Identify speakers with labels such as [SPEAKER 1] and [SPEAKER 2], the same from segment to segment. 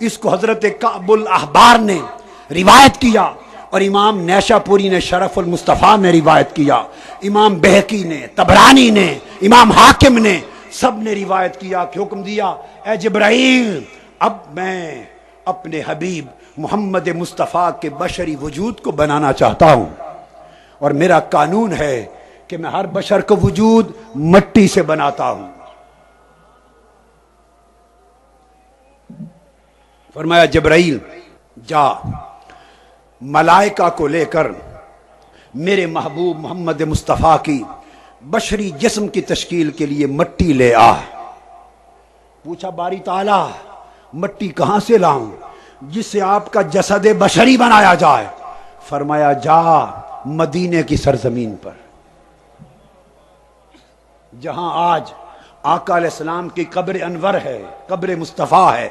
[SPEAKER 1] اس کو حضرت کعب الاحبار نے روایت کیا، اور امام نیشاپوری نے شرف المصطفیٰ میں روایت کیا، امام بہقی نے، طبرانی نے، امام حاکم نے، سب نے روایت کیا کہ حکم دیا، اے جبرائیل اب میں اپنے حبیب محمد مصطفیٰ کے بشری وجود کو بنانا چاہتا ہوں، اور میرا قانون ہے کہ میں ہر بشر کو وجود مٹی سے بناتا ہوں۔ فرمایا جبرائیل جا ملائکہ کو لے کر میرے محبوب محمد مصطفیٰ کی بشری جسم کی تشکیل کے لیے مٹی لے آ۔ پوچھا باری تعالیٰ مٹی کہاں سے لاؤں جس سے آپ کا جسد بشری بنایا جائے؟ فرمایا جا مدینے کی سرزمین پر، جہاں آج آقا علیہ السلام کی قبر انور ہے، قبر مصطفیٰ ہے،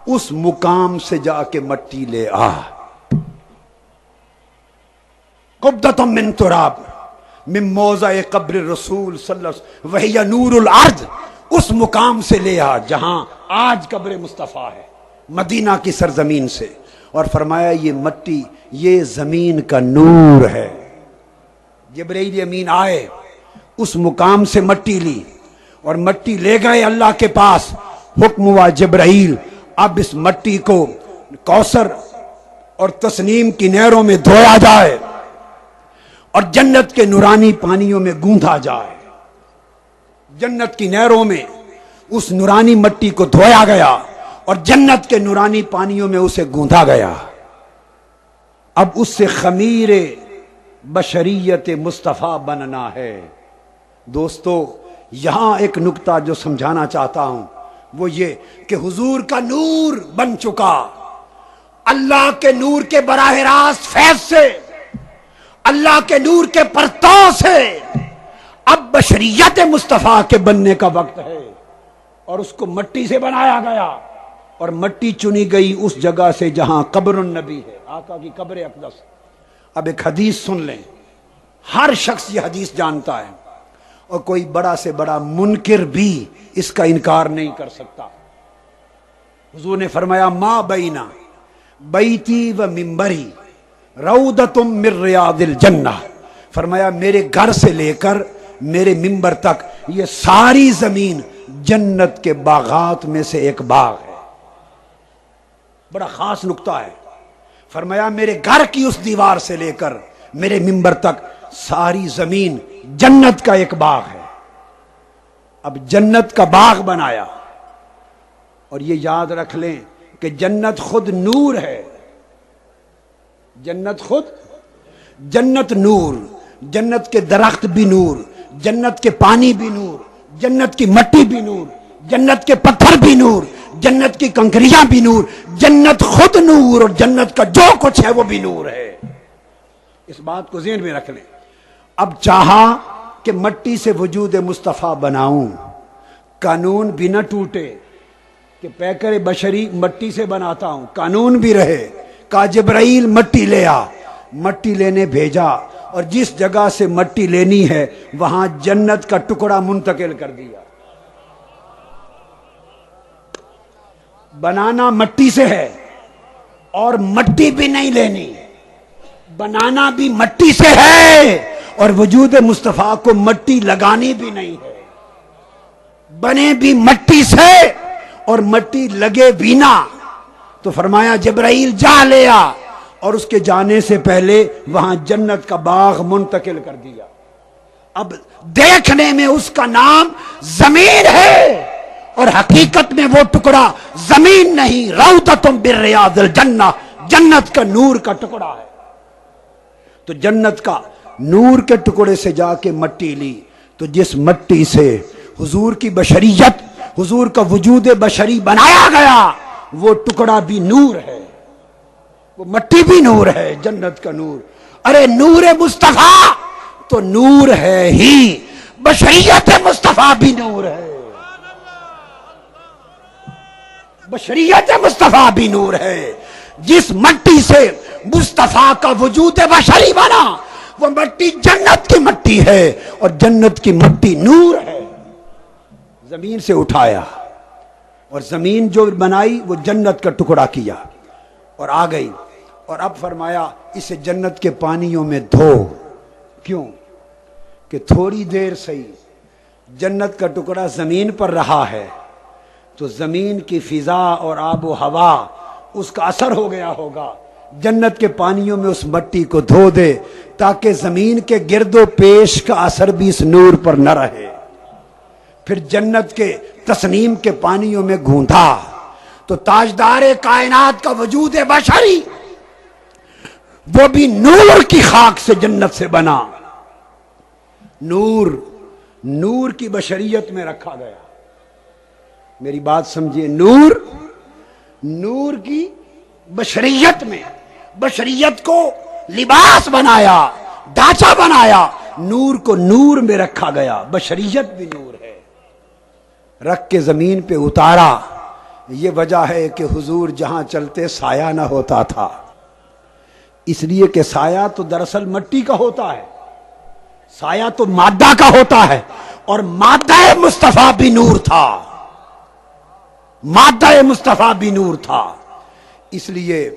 [SPEAKER 1] اس مقام سے جا کے مٹی لے آ۔ قبضۃ من تراب من موضع قبر الرسول صلی اللہ علیہ وسلم وہی نور الارض، اس مقام سے لے آ جہاں آج قبر مصطفیٰ ہے، مدینہ کی سرزمین سے، اور فرمایا یہ مٹی یہ زمین کا نور ہے۔ جبرائیل امین آئے، اس مقام سے مٹی لی اور مٹی لے گئے اللہ کے پاس۔ حکم ہوا جبرائیل اب اس مٹی کو کوثر اور تسنیم کی نہروں میں دھویا جائے اور جنت کے نورانی پانیوں میں گوندھا جائے۔ جنت کی نہروں میں اس نورانی مٹی کو دھویا گیا اور جنت کے نورانی پانیوں میں اسے گوندھا گیا۔ اب اس سے خمیر بشریت مصطفیٰ بننا ہے۔ دوستو یہاں ایک نکتہ جو سمجھانا چاہتا ہوں وہ یہ کہ حضور کا نور بن چکا، اللہ کے نور کے براہ راست فیض سے، اللہ کے نور کے پرتاؤ سے اب بشریت مصطفیٰ کے بننے کا وقت ہے، اور اس کو مٹی سے بنایا گیا، اور مٹی چنی گئی اس جگہ سے جہاں قبر النبی ہے، آقا کی قبر اقدس۔ اب ایک حدیث سن لیں، ہر شخص یہ حدیث جانتا ہے، اور کوئی بڑا سے بڑا منکر بھی اس کا انکار نہیں کر سکتا۔ حضور نے فرمایا ما بینا بیتی و منبری روضۃ من ریاض الجنہ، فرمایا میرے گھر سے لے کر میرے منبر تک یہ ساری زمین جنت کے باغات میں سے ایک باغ ہے۔ بڑا خاص نکتہ ہے، فرمایا میرے گھر کی اس دیوار سے لے کر میرے منبر تک ساری زمین جنت کا ایک باغ ہے۔ اب جنت کا باغ بنایا، اور یہ یاد رکھ لیں کہ جنت خود نور ہے، جنت خود، جنت نور، جنت کے درخت بھی نور، جنت کے پانی بھی نور، جنت کی مٹی بھی نور، جنت کے پتھر بھی نور، جنت کی کنکریاں بھی نور، جنت خود نور، اور جنت کا جو کچھ ہے وہ بھی نور ہے۔ اس بات کو ذہن میں رکھ لیں۔ اب چاہا کہ مٹی سے وجود مصطفیٰ بناؤں، قانون بھی نہ ٹوٹے کہ پیکر بشری مٹی سے بناتا ہوں، قانون بھی رہے۔ کہا جبرائیل مٹی لے آ، مٹی لینے بھیجا، اور جس جگہ سے مٹی لینی ہے وہاں جنت کا ٹکڑا منتقل کر دیا۔ بنانا مٹی سے ہے، اور مٹی بھی نہیں لینی، بنانا بھی مٹی سے ہے، اور وجود مصطفیٰ کو مٹی لگانی بھی نہیں ہے۔ بنے بھی مٹی سے اور مٹی لگے بھی نہ، تو فرمایا جبرائیل جا لے آ، اور اس کے جانے سے پہلے وہاں جنت کا باغ منتقل کر دیا۔ اب دیکھنے میں اس کا نام زمین ہے، اور حقیقت میں وہ ٹکڑا زمین نہیں، روضۃ من ریاض الجنہ، جنت کا نور کا ٹکڑا ہے۔ تو جنت کا نور کے ٹکڑے سے جا کے مٹی لی، تو جس مٹی سے حضور کی بشریت، حضور کا وجود بشری بنایا گیا، وہ ٹکڑا بھی نور ہے، وہ مٹی بھی نور ہے، جنت کا نور۔ ارے نور مصطفیٰ تو نور ہے ہی، بشریت مصطفیٰ بھی نور ہے، بشریت مصطفیٰ بھی نور ہے۔ جس مٹی سے مصطفیٰ کا وجود بشری بنا وہ مٹی جنت کی مٹی ہے، اور جنت کی مٹی نور ہے۔ زمین سے اٹھایا، اور زمین جو بنائی وہ جنت کا ٹکڑا کیا اور آ گئی، اور اب فرمایا اسے جنت کے پانیوں میں دھو. کیوں؟ کہ تھوڑی دیر صحیح جنت کا ٹکڑا زمین پر رہا ہے تو زمین کی فضا اور آب و ہوا اس کا اثر ہو گیا ہوگا، جنت کے پانیوں میں اس مٹی کو دھو دے تاکہ زمین کے گرد و پیش کا اثر بھی اس نور پر نہ رہے. پھر جنت کے تسنیم کے پانیوں میں گھوندا تو تاجدار کائنات کا وجود بشری وہ بھی نور کی خاک سے جنت سے بنا. نور کی بشریت میں رکھا گیا. میری بات سمجھیے، نور کی بشریت میں، بشریت کو لباس بنایا، ڈھانچہ بنایا، نور کو نور میں رکھا گیا. بشریت بھی نور ہے، رکھ کے زمین پہ اتارا. یہ وجہ ہے کہ حضور جہاں چلتے سایہ نہ ہوتا تھا، اس لیے کہ سایہ تو دراصل مٹی کا ہوتا ہے، سایہ تو مادہ کا ہوتا ہے، اور مادہ مصطفیٰ بھی نور تھا، مادہ مصطفیٰ بھی نور تھا. اس لیے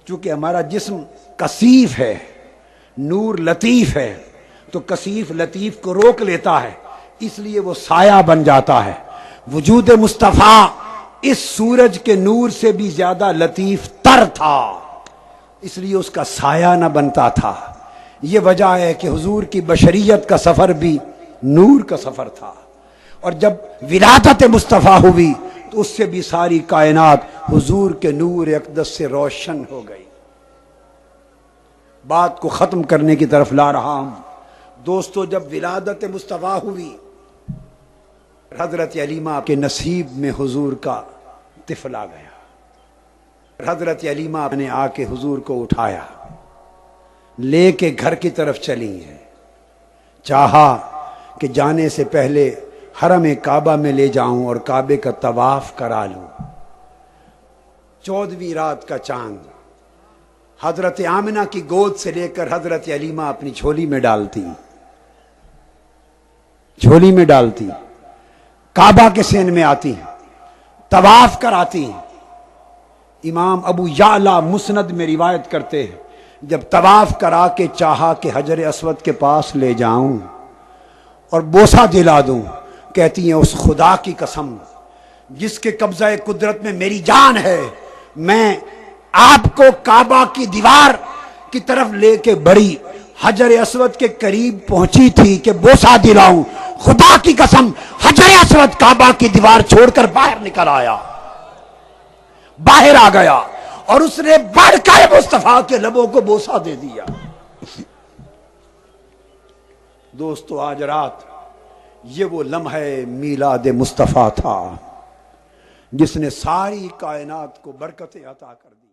[SPEAKER 1] چونکہ ہمارا جسم کثیف ہے، نور لطیف ہے، تو کثیف لطیف کو روک لیتا ہے، اس لیے وہ سایہ بن جاتا ہے. وجود مصطفیٰ اس سورج کے نور سے بھی زیادہ لطیف تر تھا، اس لیے اس کا سایہ نہ بنتا تھا. یہ وجہ ہے کہ حضور کی بشریت کا سفر بھی نور کا سفر تھا، اور جب ولادت مصطفیٰ ہوئی تو اس سے بھی ساری کائنات حضور کے نور اقدس سے روشن ہو گئی. بات کو ختم کرنے کی طرف لا رہا ہوں دوستو. جب ولادت مصطفیٰ ہوئی، حضرت علیمہ کے نصیب میں حضور کا طفل آ گیا. حضرت علیمہ نے آ کے حضور کو اٹھایا، لے کے گھر کی طرف چلی ہیں. چاہا کہ جانے سے پہلے حرم کعبہ میں لے جاؤں اور کعبے کا طواف کرا لوں. 14ویں رات کا چاند حضرت آمنہ کی گود سے لے کر حضرت علیمہ اپنی جھولی میں ڈالتی، کعبہ کے سین میں آتی، طواف کراتی. امام ابو یعلا مسند میں روایت کرتے ہیں جب طواف کرا کے چاہا کہ حجر اسود کے پاس لے جاؤں اور بوسہ دلا دوں، کہتی ہیں اس خدا کی قسم جس کے قبضہ قدرت میں میری جان ہے، میں آپ کو کعبہ کی دیوار کی طرف لے کے بڑی حجر اسود کے قریب پہنچی تھی کہ بوسہ دلاؤں، خدا کی قسم حجر اسود کعبہ کی دیوار چھوڑ کر باہر نکل آیا، باہر آ گیا، اور اس نے بڑھ کر مصطفیٰ کے لبوں کو بوسہ دے دیا. دوستو آج رات یہ وہ لمحہ میلاد مصطفیٰ تھا جس نے ساری کائنات کو برکتیں عطا کر دی.